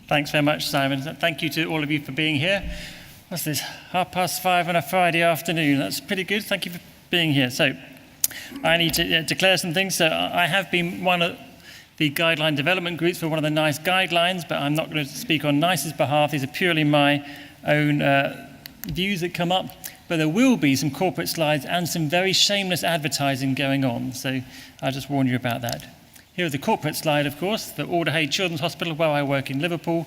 Thanks very much, Simon. Thank you to all of you for being here. What's this, 5:30 on a Friday afternoon? That's pretty good. Thank you for being here. So I need to declare some things. So I have been one of the guideline development groups for one of the NICE guidelines, but I'm not going to speak on NICE's behalf. These are purely my own views that come up. But there will be some corporate slides and some very shameless advertising going on. So I'll just warn you about that. Here's the corporate slide, of course, the Alder Children's Hospital, where I work in Liverpool.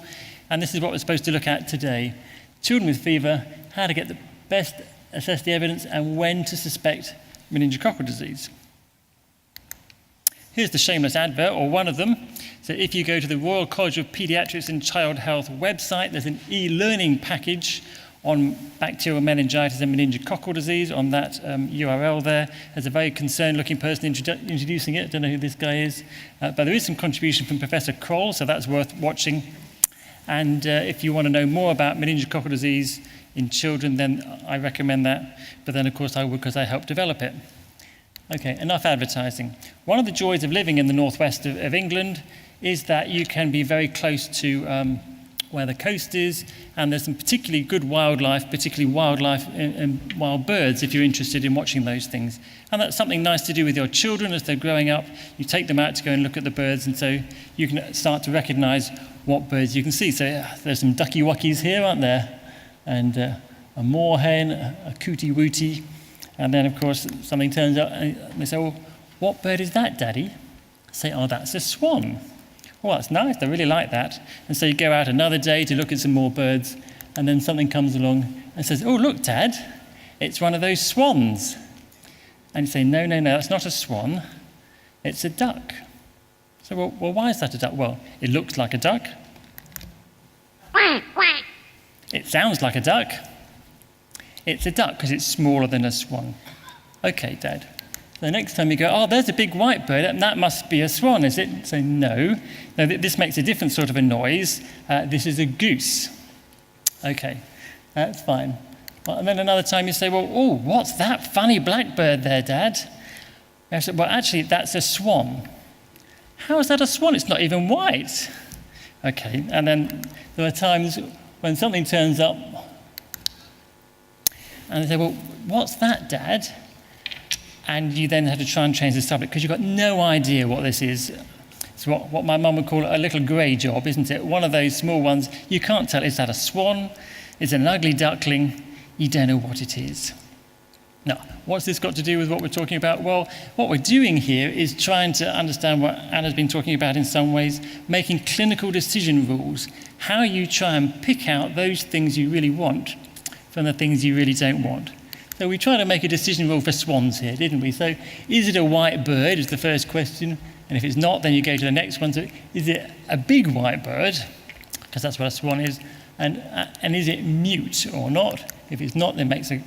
And this is what we're supposed to look at today. Children with fever, how to get the best, assess the evidence, and when to suspect meningococcal disease. Here's the shameless advert, or one of them. So if you go to the Royal College of Pediatrics and Child Health website, there's an e-learning package on bacterial meningitis and meningococcal disease on that URL there. There's a very concerned-looking person introducing it. I don't know who this guy is. But there is some contribution from Professor Kroll, so that's worth watching. And if you want to know more about meningococcal disease in children, then I recommend that. But then, of course, I would because I helped develop it. Okay, enough advertising. One of the joys of living in the northwest of England is that you can be very close to where the coast is, and there's some particularly good wildlife, particularly wildlife and wild birds, if you're interested in watching those things. And that's something nice to do with your children as they're growing up. You take them out to go and look at the birds, and so you can start to recognize what birds you can see. So there's some ducky-wuckies here, aren't there? And a moorhen, a cootie-wootie. And then, of course, something turns up, and they say, well, what bird is that, Daddy? I say, oh, that's a swan. Well, that's nice, I really like that. And so you go out another day to look at some more birds, and then something comes along and says, oh, look, Dad, it's one of those swans. And you say, no, that's not a swan, it's a duck. So, well, why is that a duck? Well, it looks like a duck. It sounds like a duck. It's a duck because it's smaller than a swan. Okay, Dad. The next time you go, oh, there's a big white bird, and that must be a swan, is it? So no, this makes a different sort of a noise. This is a goose. Okay, that's fine. Well, and then another time you say, well, oh, what's that funny black bird there, Dad? I said, well, actually, that's a swan. How is that a swan? It's not even white. Okay, and then there are times when something turns up, and they say, well, what's that, Dad? And you then have to try and change the subject because you've got no idea what this is. It's what my mum would call a little grey job, isn't it? One of those small ones. You can't tell, is that a swan? Is it an ugly duckling? You don't know what it is. Now, what's this got to do with what we're talking about? Well, what we're doing here is trying to understand what Anna's been talking about in some ways, making clinical decision rules, how you try and pick out those things you really want from the things you really don't want. So we tried to make a decision rule for swans here, didn't we? So is it a white bird is the first question. And if it's not, then you go to the next one. So is it a big white bird? Because that's what a swan is. And is it mute or not? If it's not, then makes a...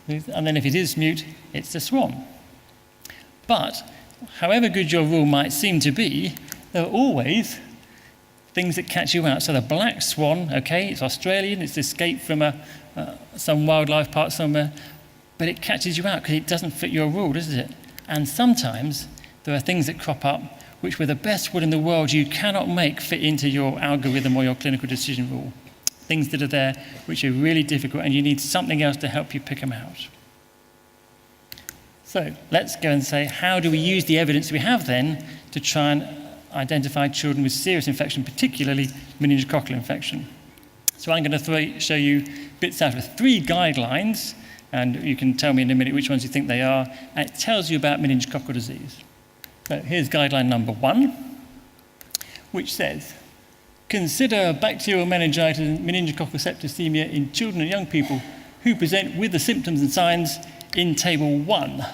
And then if it is mute, it's a swan. But however good your rule might seem to be, there are always things that catch you out. So the black swan, okay, it's Australian, it's escaped from some wildlife park somewhere, but it catches you out because it doesn't fit your rule, does it? And sometimes there are things that crop up which with the best will in the world you cannot make fit into your algorithm or your clinical decision rule. Things that are there which are really difficult and you need something else to help you pick them out. So let's go and say, how do we use the evidence we have then to try and identify children with serious infection, particularly meningococcal infection? So I'm going to show you bits out of 3 guidelines, and you can tell me in a minute which ones you think they are, and it tells you about meningococcal disease. So here's guideline number 1, which says, consider bacterial meningitis and meningococcal septicemia in children and young people who present with the symptoms and signs in Table 1.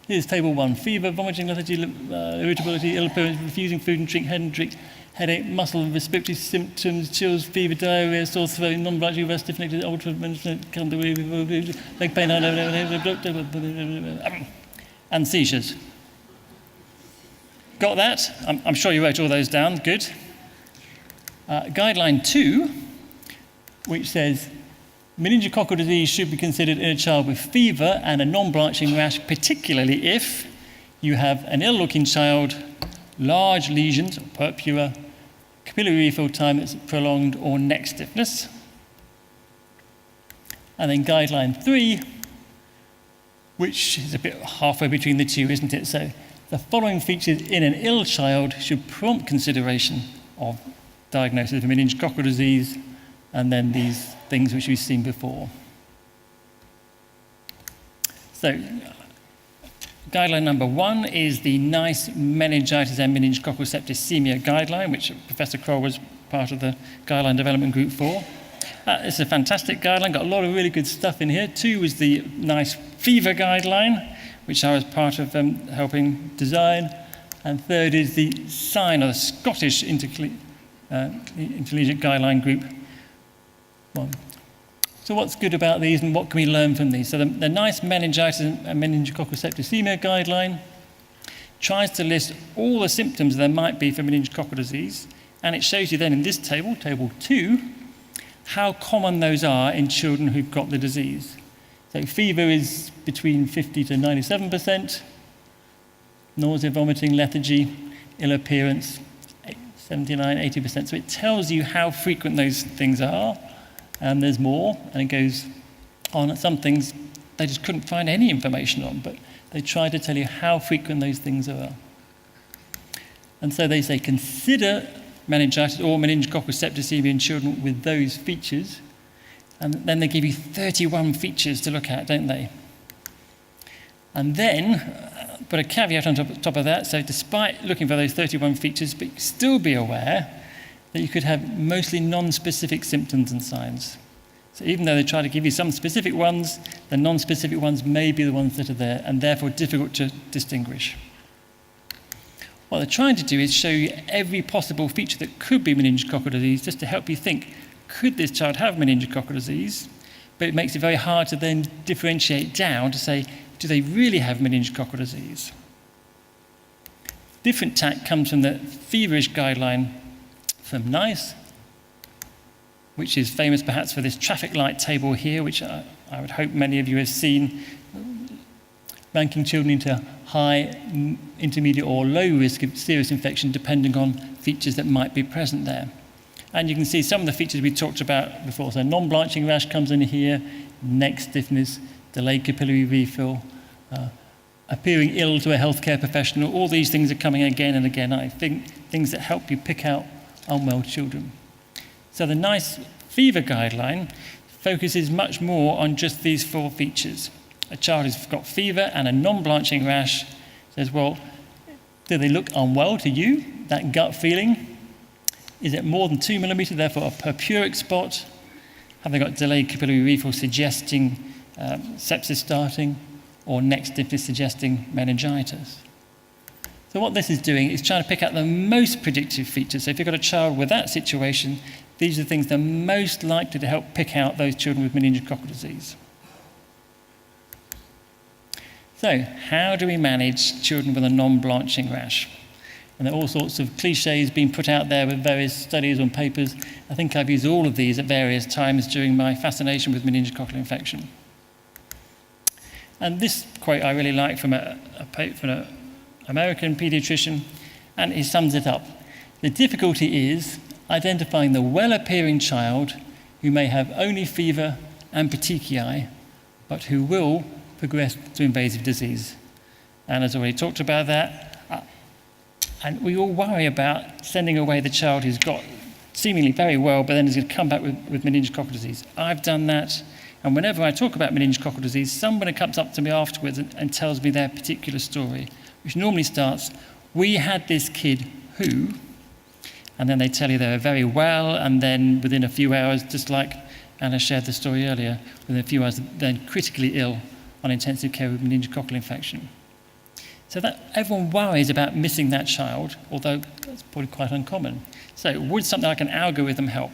Here's Table 1, fever, vomiting, lethargy, irritability, ill appearance, refusing food and drink, headache, muscle and respiratory symptoms, chills, fever, diarrhea, sore throat, non-blanching, rest, stiff neck, leg pain, and seizures. Got that? I'm sure you wrote all those down. Good. Guideline 2, which says meningococcal disease should be considered in a child with fever and a non-blanching rash, particularly if you have an ill-looking child, large lesions, purpura, capillary refill time that's prolonged, or neck stiffness. And then guideline 3, which is a bit halfway between the two, isn't it? So the following features in an ill child should prompt consideration of diagnosis of meningococcal disease, and then these things which we've seen before. So guideline number 1 is the NICE meningitis and meningococcal septicemia guideline, which Professor Kroll was part of the guideline development group for. It's a fantastic guideline, got a lot of really good stuff in here. 2 was the NICE fever guideline, which I was part of helping design. And 3rd is the SIGN, or the Scottish Intercollegiate Guideline Group 1. So what's good about these and what can we learn from these? So the NICE meningitis and meningococcal septicemia guideline tries to list all the symptoms there might be for meningococcal disease, and it shows you then in this table, table 2, how common those are in children who've got the disease. So fever is between 50 to 97%, nausea, vomiting, lethargy, ill appearance, 79, 80%. So it tells you how frequent those things are, and there's more, and it goes on. Some things they just couldn't find any information on, but they try to tell you how frequent those things are. And so they say consider meningitis or meningococcal septicemia in children with those features, and then they give you 31 features to look at, don't they? And then put a caveat on top of that. So despite looking for those 31 features, but still be aware that you could have mostly non-specific symptoms and signs. So even though they try to give you some specific ones, the non-specific ones may be the ones that are there, and therefore difficult to distinguish. What they're trying to do is show you every possible feature that could be meningococcal disease, just to help you think, could this child have meningococcal disease? But it makes it very hard to then differentiate down to say, do they really have meningococcal disease? Different tack comes from the feverish guideline from NICE, which is famous perhaps for this traffic light table here, which I would hope many of you have seen, ranking children into high, intermediate, or low risk of serious infection depending on features that might be present there. And you can see some of the features we talked about before. So non-blanching rash comes in here, neck stiffness, delayed capillary refill, appearing ill to a healthcare professional. All these things are coming again and again. I think things that help you pick out unwell children. So the NICE fever guideline focuses much more on just these 4 features. A child who's got fever and a non-blanching rash says, well, do they look unwell to you? That gut feeling? Is it more than 2 millimeter, therefore a purpuric spot? Have they got delayed capillary refill suggesting sepsis starting, or neck stiffness suggesting meningitis? So what this is doing is trying to pick out the most predictive features. So if you've got a child with that situation, these are the things that are most likely to help pick out those children with meningococcal disease. So how do we manage children with a non-blanching rash? And there are all sorts of cliches being put out there with various studies and papers. I think I've used all of these at various times during my fascination with meningococcal infection. And this quote I really like from an American pediatrician, and he sums it up. The difficulty is identifying the well-appearing child who may have only fever and petechiae, but who will progress to invasive disease. Anna's already talked about that. And we all worry about sending away the child who's got seemingly very well, but then is going to come back with meningococcal disease. I've done that. And whenever I talk about meningococcal disease, somebody comes up to me afterwards and tells me their particular story, which normally starts, we had this kid who, and then they tell you they were very well, and then within a few hours, just like Anna shared the story earlier, within a few hours, then critically ill on intensive care with meningococcal infection. So that everyone worries about missing that child, although that's probably quite uncommon. So would something like an algorithm help?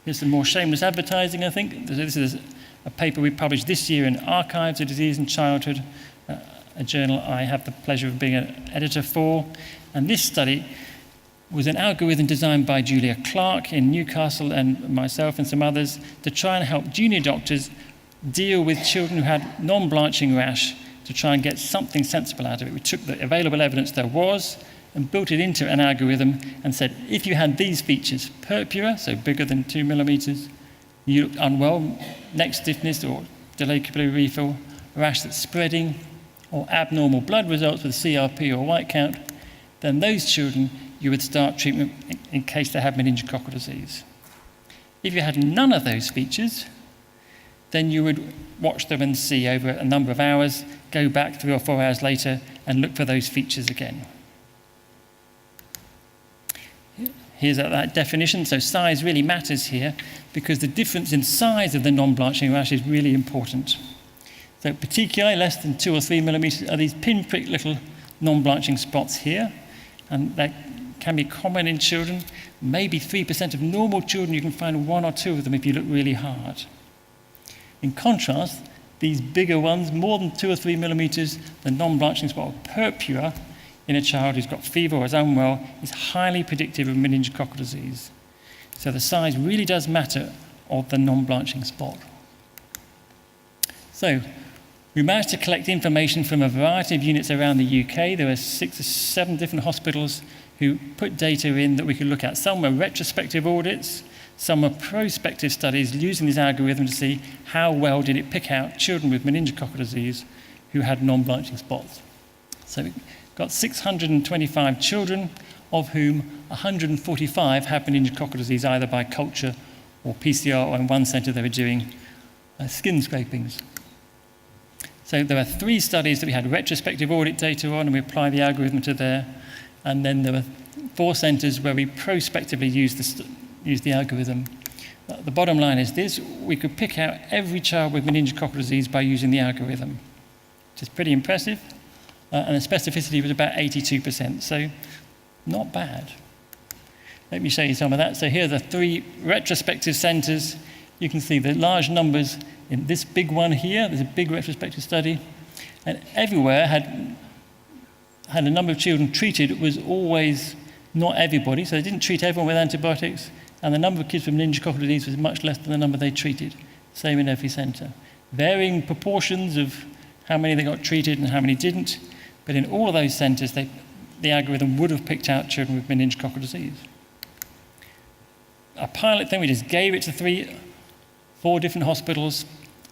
Here's some more shameless advertising, I think. This is a paper we published this year in Archives of Disease in Childhood, a journal I have the pleasure of being an editor for. And this study was an algorithm designed by Julia Clark in Newcastle and myself and some others to try and help junior doctors deal with children who had non-blanching rash, to try and get something sensible out of it. We took the available evidence there was and built it into an algorithm and said, if you had these features, purpura, so bigger than 2 millimeters, you looked unwell, neck stiffness or delayed capillary refill, rash that's spreading, or abnormal blood results with CRP or white count, then those children, you would start treatment in case they have meningococcal disease. If you had none of those features, then you would watch them and see over a number of hours, go back 3 or 4 hours later and look for those features again. Here's that definition. So size really matters here because the difference in size of the non-blanching rash is really important. So petechiae less than 2 or 3 millimeters are these pinprick little non-blanching spots here, and that can be common in children. Maybe 3% of normal children, you can find 1 or 2 of them if you look really hard. In contrast, these bigger ones, more than 2 or 3 millimeters, the non-blanching spot of purpura in a child who's got fever or is unwell, is highly predictive of meningococcal disease. So the size really does matter of the non-blanching spot. So we managed to collect information from a variety of units around the UK. There were 6 or 7 different hospitals who put data in that we could look at. Some were retrospective audits, some were prospective studies using this algorithm to see how well did it pick out children with meningococcal disease who had non-blanching spots. So we got 625 children, of whom 145 had meningococcal disease either by culture or PCR, or in one centre they were doing skin scrapings. So there are 3 studies that we had retrospective audit data on, and we applied the algorithm to there. And then there were 4 centres where we prospectively used the algorithm. The bottom line is this: we could pick out every child with meningococcal disease by using the algorithm, which is pretty impressive. And the specificity was about 82%, so not bad. Let me show you some of that. So here are the 3 retrospective centres. You can see the large numbers in this big one here. There's a big retrospective study. And everywhere had a number of children treated. It was always not everybody, so they didn't treat everyone with antibiotics. And the number of kids with meningococcal disease was much less than the number they treated. Same in every centre. Varying proportions of how many they got treated and how many didn't. But in all of those centres, the algorithm would have picked out children with meningococcal disease. A pilot thing, we just gave it to 4 different hospitals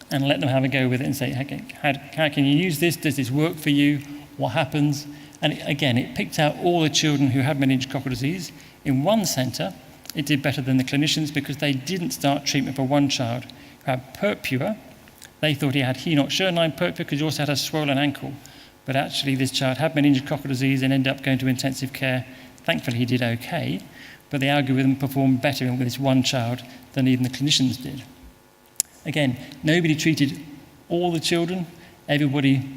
and let them have a go with it and say, how can you use this? Does this work for you? What happens? And again, it picked out all the children who had meningococcal disease. In one centre, it did better than the clinicians because they didn't start treatment for one child who had purpura. They thought he had Henoch-Schönlein purpura because he also had a swollen ankle. But actually, this child had meningococcal disease and ended up going to intensive care. Thankfully, he did okay, but the algorithm performed better with this one child than even the clinicians did. Again, nobody treated all the children. Everybody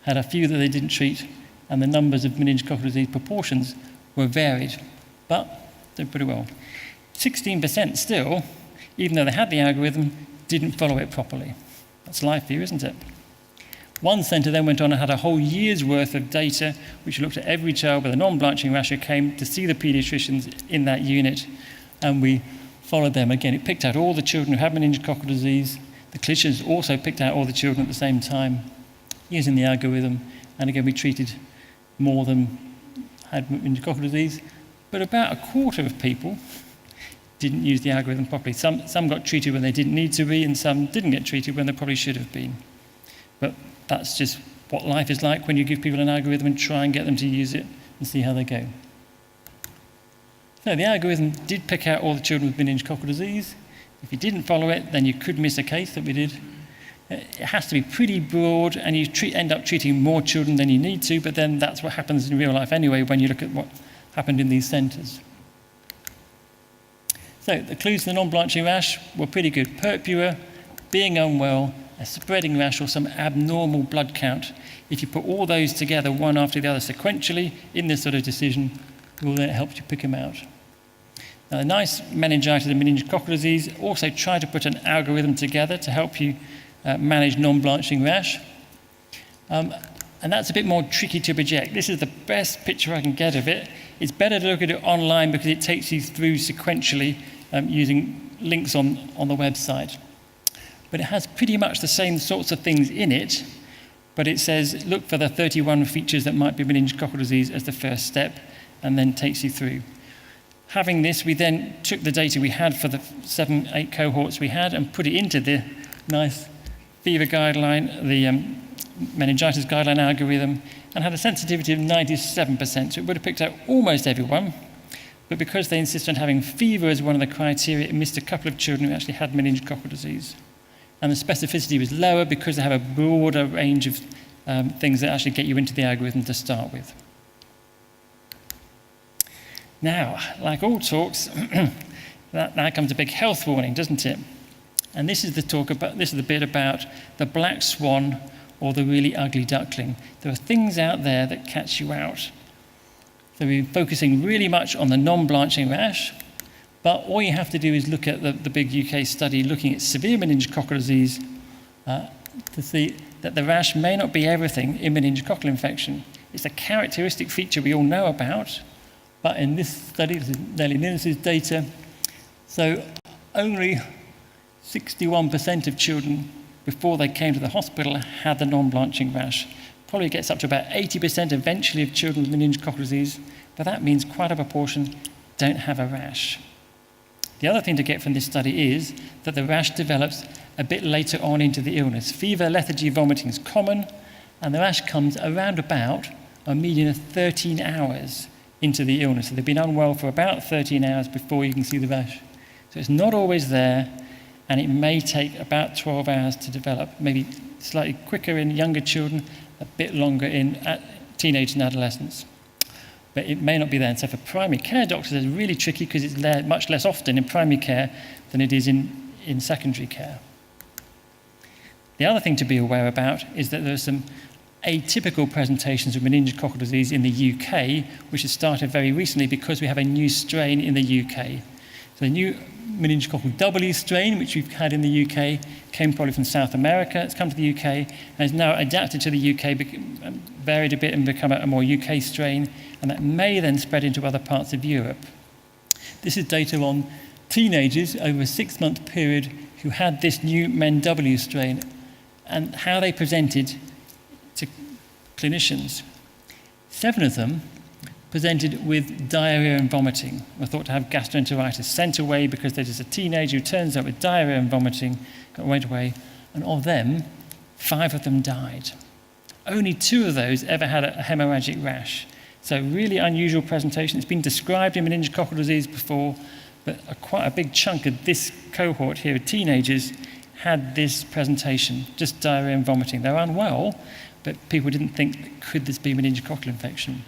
had a few that they didn't treat, and the numbers of meningococcal disease proportions were varied, but did pretty well. 16% still, even though they had the algorithm, didn't follow it properly. That's life here, isn't it? One centre then went on and had a whole year's worth of data, which looked at every child with a non-blanching rash who came to see the paediatricians in that unit, and we followed them. Again, it picked out all the children who had meningococcal disease. The clinicians also picked out all the children at the same time using the algorithm, and again, we treated more than had meningococcal disease, but about a quarter of people didn't use the algorithm properly. Some got treated when they didn't need to be, and some didn't get treated when they probably should have been. But that's just what life is like when you give people an algorithm and try and get them to use it and see how they go. So the algorithm did pick out all the children with meningococcal disease. If you didn't follow it, then you could miss a case that we did. It has to be pretty broad, and you end up treating more children than you need to, but then that's what happens in real life anyway when you look at what happened in these centres. So the clues to the non-blanching rash were pretty good. Purpura, being unwell, a spreading rash, or some abnormal blood count. If you put all those together, one after the other sequentially, in this sort of decision, well, then it helps you pick them out. Now, the nice meningitis and meningococcal disease also try to put an algorithm together to help you manage non-blanching rash. And that's a bit more tricky to project. This is the best picture I can get of it. It's better to look at it online because it takes you through sequentially using links on the website. But it has pretty much the same sorts of things in it, but it says look for the 31 features that might be meningococcal disease as the first step, and then takes you through. Having this, we then took the data we had for the 7-8 cohorts we had and put it into the nice fever guideline, the meningitis guideline algorithm, and had a sensitivity of 97%. So it would have picked out almost everyone, but because they insist on having fever as one of the criteria, it missed a couple of children who actually had meningococcal disease. And the specificity was lower because they have a broader range of things that actually get you into the algorithm to start with. Now, like all talks, that comes a big health warning, doesn't it? And this is the bit about the black swan or the really ugly duckling. There are things out there that catch you out. So we're focusing really much on the non-blanching rash, but all you have to do is look at the big UK study looking at severe meningococcal disease to see that the rash may not be everything in meningococcal infection. It's a characteristic feature we all know about, but in this study, this is Nellie Ninnis' data, so only 61% of children before they came to the hospital had the non-blanching rash. Probably gets up to about 80% eventually of children with meningococcal disease, but that means quite a proportion don't have a rash. The other thing to get from this study is that the rash develops a bit later on into the illness. Fever, lethargy, vomiting is common, and the rash comes around about a median of 13 hours into the illness. So they've been unwell for about 13 hours before you can see the rash. So it's not always there, and it may take about 12 hours to develop, maybe slightly quicker in younger children, a bit longer in teenage and adolescents. But it may not be there. And so for primary care doctors, it's really tricky because it's there much less often in primary care than it is in secondary care. The other thing to be aware about is that there are some atypical presentations of meningococcal disease in the UK, which has started very recently because we have a new strain in the UK. So the new meningococcal W strain, which we've had in the UK, came probably from South America. It's come to the UK and is now adapted to the UK, varied a bit and become a more UK strain, and that may then spread into other parts of Europe. This is data on teenagers over a 6-month period who had this new Men-W strain and how they presented to clinicians. 7 of them presented with diarrhea and vomiting. Were thought to have gastroenteritis, sent away because they're just a teenager who turns up with diarrhea and vomiting, went away, and of them, 5 of them died. Only 2 of those ever had a hemorrhagic rash. So really unusual presentation. It's been described in meningococcal disease before, but quite a big chunk of this cohort here of teenagers had this presentation, just diarrhea and vomiting. They're unwell, but people didn't think, could this be meningococcal infection?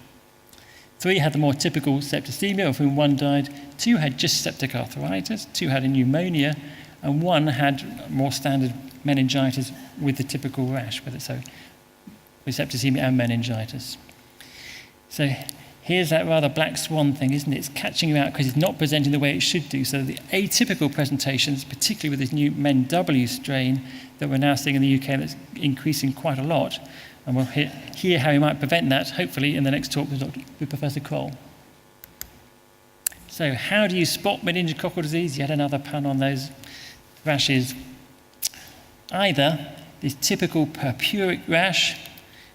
3 had the more typical septicemia, of whom 1 died. 2 had just septic arthritis, 2 had a pneumonia, and 1 had more standard meningitis with the typical rash, with septicemia and meningitis. So here's that rather black swan thing, isn't it? It's catching you out because it's not presenting the way it should do. So the atypical presentations, particularly with this new Men-W strain that we're now seeing in the UK that's increasing quite a lot, and we'll hear how we might prevent that, hopefully, in the next talk with Professor Kroll. So how do you spot meningococcal disease? Yet another pun on those rashes. Either this typical purpuric rash,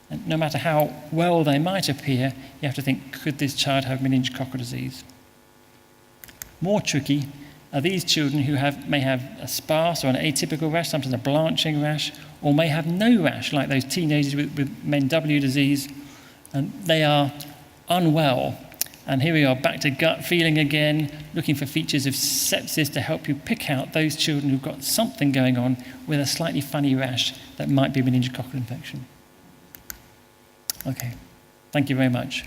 and no matter how well they might appear, you have to think, could this child have meningococcal disease? More tricky are these children who may have a sparse or an atypical rash, sometimes a blanching rash, or may have no rash, like those teenagers with Men-W disease, and they are unwell. And here we are back to gut feeling again, looking for features of sepsis to help you pick out those children who've got something going on with a slightly funny rash that might be meningococcal infection. Okay, thank you very much.